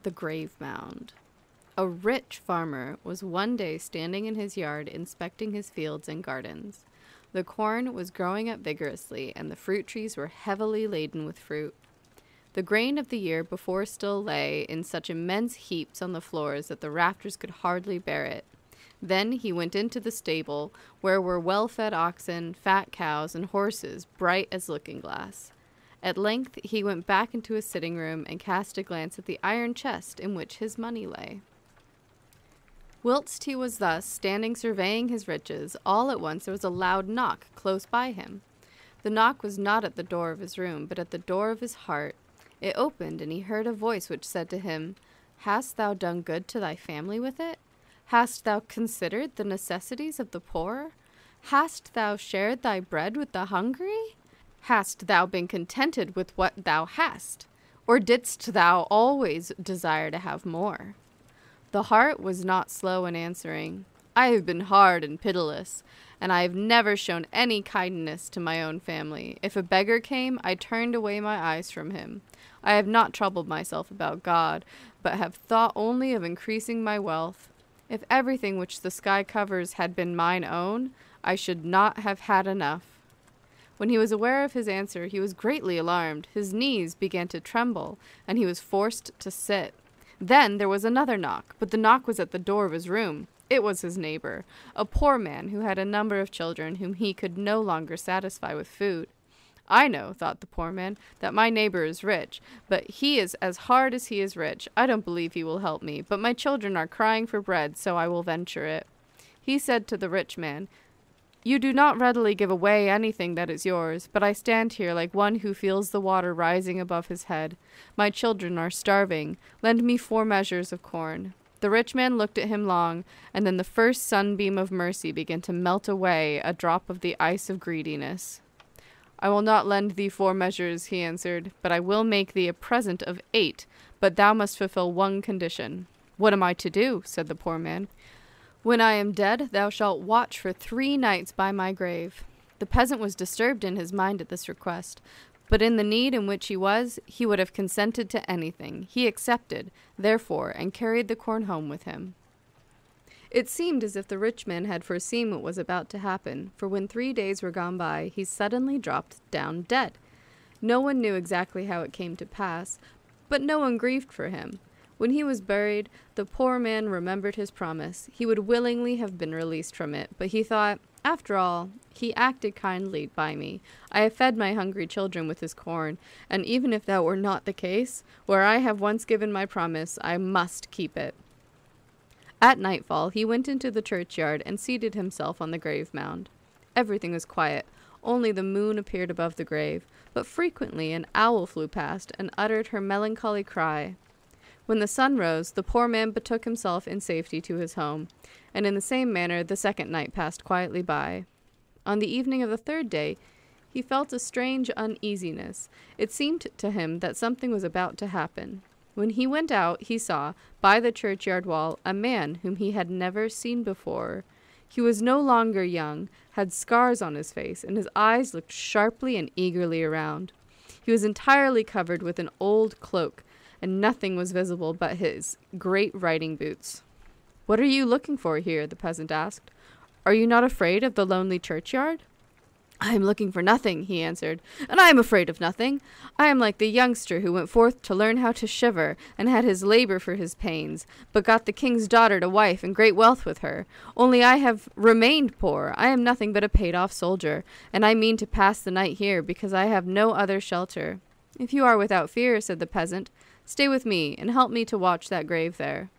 The grave mound. A rich farmer was one day standing in his yard inspecting his fields and gardens. The corn was growing up vigorously, and the fruit trees were heavily laden with fruit. The grain of the year before still lay in such immense heaps on the floors that the rafters could hardly bear it. Then he went into the stable, where were well-fed oxen, fat cows, and horses, bright as looking-glass. At length he went back into his sitting room and cast a glance at the iron chest in which his money lay. Whilst he was thus standing surveying his riches, all at once there was a loud knock close by him. The knock was not at the door of his room, but at the door of his heart. It opened, and he heard a voice which said to him, "Hast thou done good to thy family with it? Hast thou considered the necessities of the poor? Hast thou shared thy bread with the hungry? Hast thou been contented with what thou hast? Or didst thou always desire to have more?" The heart was not slow in answering, "I have been hard and pitiless, and I have never shown any kindness to my own family. If a beggar came, I turned away my eyes from him. I have not troubled myself about God, but have thought only of increasing my wealth. If everything which the sky covers had been mine own, I should not have had enough." When he was aware of his answer, he was greatly alarmed. His knees began to tremble, and he was forced to sit. Then there was another knock, but the knock was at the door of his room. It was his neighbor, a poor man who had a number of children whom he could no longer satisfy with food. "I know," thought the poor man, "that my neighbor is rich, but he is as hard as he is rich. I don't believe he will help me, but my children are crying for bread, so I will venture it." He said to the rich man, "You do not readily give away anything that is yours, but I stand here like one who feels the water rising above his head. My children are starving. Lend me 4 measures of corn." The rich man looked at him long, and then the first sunbeam of mercy began to melt away a drop of the ice of greediness. "I will not lend thee 4 measures," he answered, "but I will make thee a present of 8, but thou must fulfill one condition." "What am I to do?" said the poor man. "When I am dead, thou shalt watch for 3 nights by my grave." The peasant was disturbed in his mind at this request, but in the need in which he would have consented to anything. He accepted, therefore, and carried the corn home with him. It seemed as if the rich man had foreseen what was about to happen, for when 3 days were gone by, he suddenly dropped down dead. No one knew exactly how it came to pass, but no one grieved for him. When he was buried, the poor man remembered his promise. He would willingly have been released from it, but he thought, "After all, he acted kindly by me. I have fed my hungry children with his corn, and even if that were not the case, where I have once given my promise, I must keep it." At nightfall, he went into the churchyard and seated himself on the grave mound. Everything was quiet. Only the moon appeared above the grave, but frequently an owl flew past and uttered her melancholy cry. When the sun rose, the poor man betook himself in safety to his home, and in the same manner the second night passed quietly by. On the evening of the 3rd day, he felt a strange uneasiness. It seemed to him that something was about to happen. When he went out, he saw, by the churchyard wall, a man whom he had never seen before. He was no longer young, had scars on his face, and his eyes looked sharply and eagerly around. He was entirely covered with an old cloak, and nothing was visible but his great riding boots. "What are you looking for here?" the peasant asked. "Are you not afraid of the lonely churchyard?" "I am looking for nothing," he answered, "and I am afraid of nothing. I am like the youngster who went forth to learn how to shiver, and had his labor for his pains, but got the king's daughter to wife and great wealth with her. Only I have remained poor. I am nothing but a paid-off soldier, and I mean to pass the night here, because I have no other shelter." "If you are without fear," said the peasant, "stay with me, and help me to watch that grave there."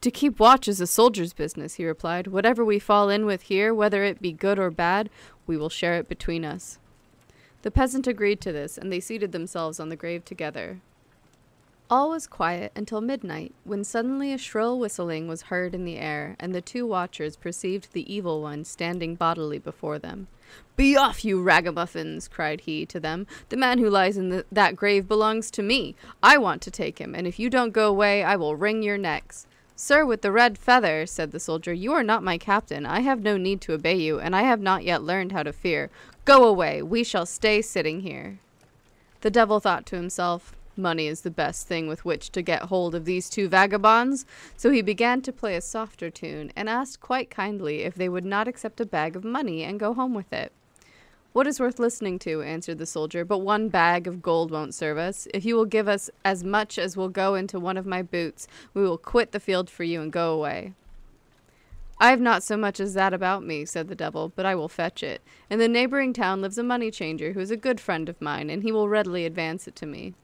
"To keep watch is a soldier's business," he replied. "Whatever we fall in with here, whether it be good or bad, we will share it between us." The peasant agreed to this, and they seated themselves on the grave together. All was quiet until midnight, when suddenly a shrill whistling was heard in the air, and the 2 watchers perceived the evil one standing bodily before them. "Be off, you ragamuffins!" cried he to them. "The man who lies in that grave belongs to me. I want to take him, and if you don't go away, I will wring your necks." "Sir with the red feather," said the soldier, "you are not my captain. I have no need to obey you, and I have not yet learned how to fear. Go away. We shall stay sitting here." The devil thought to himself, Money is the best thing with which to get hold of these two vagabonds. So he began to play a softer tune, and asked quite kindly if they would not accept a bag of money and go home with it. What is worth listening to, answered the soldier, but one bag of gold won't serve us. If you will give us as much as will go into one of my boots, we will quit the field for you and go away. I have not so much as that about me, said the devil, but I will fetch it. In the neighboring town lives a money changer who is a good friend of mine, and he will readily advance it to me.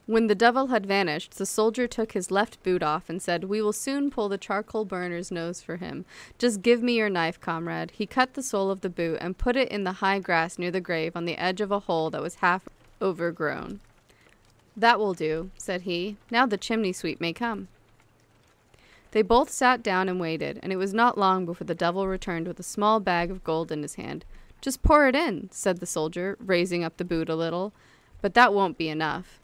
When the devil had vanished, the soldier took his left boot off and said, We will soon pull the charcoal burner's nose for him. Just give me your knife, comrade. He cut the sole of the boot and put it in the high grass near the grave on the edge of a hole that was half overgrown. That will do, said he. Now the chimney sweep may come. They both sat down and waited, and it was not long before the devil returned with a small bag of gold in his hand. Just pour it in, said the soldier, raising up the boot a little. But that won't be enough.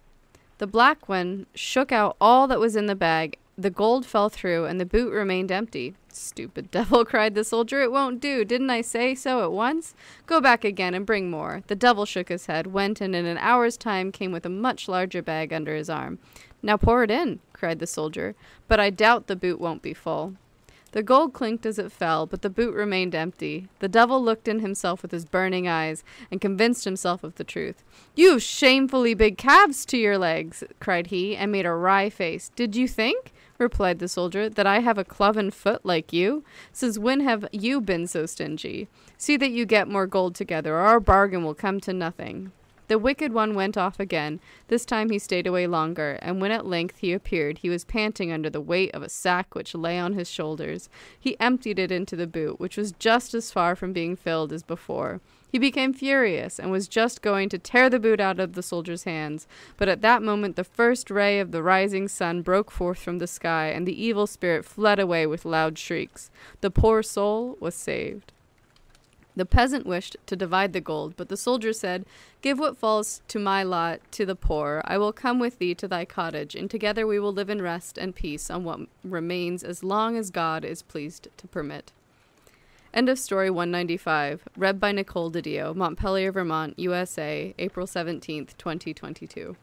The black one shook out all that was in the bag. The gold fell through, and the boot remained empty. Stupid devil, cried the soldier. It won't do. Didn't I say so at once? Go back again and bring more. The devil shook his head, went, and in an hour's time came with a much larger bag under his arm. Now pour it in, cried the soldier, but I doubt the boot won't be full. The gold clinked as it fell, but the boot remained empty. The devil looked in himself with his burning eyes, and convinced himself of the truth. You've shamefully big calves to your legs, cried he, and made a wry face. Did you think, replied the soldier, that I have a cloven foot like you? Since when have you been so stingy? See that you get more gold together, or our bargain will come to nothing. The wicked one went off again. This time he stayed away longer, and when at length he appeared, he was panting under the weight of a sack which lay on his shoulders. He emptied it into the boot, which was just as far from being filled as before. He became furious, and was just going to tear the boot out of the soldier's hands, but at that moment the first ray of the rising sun broke forth from the sky, and the evil spirit fled away with loud shrieks. The poor soul was saved. The peasant wished to divide the gold, but the soldier said, Give what falls to my lot to the poor. I will come with thee to thy cottage, and together we will live in rest and peace on what remains as long as God is pleased to permit. End of story 195, read by Nicole DiDio, Montpelier, Vermont, USA, April 17th, 2022.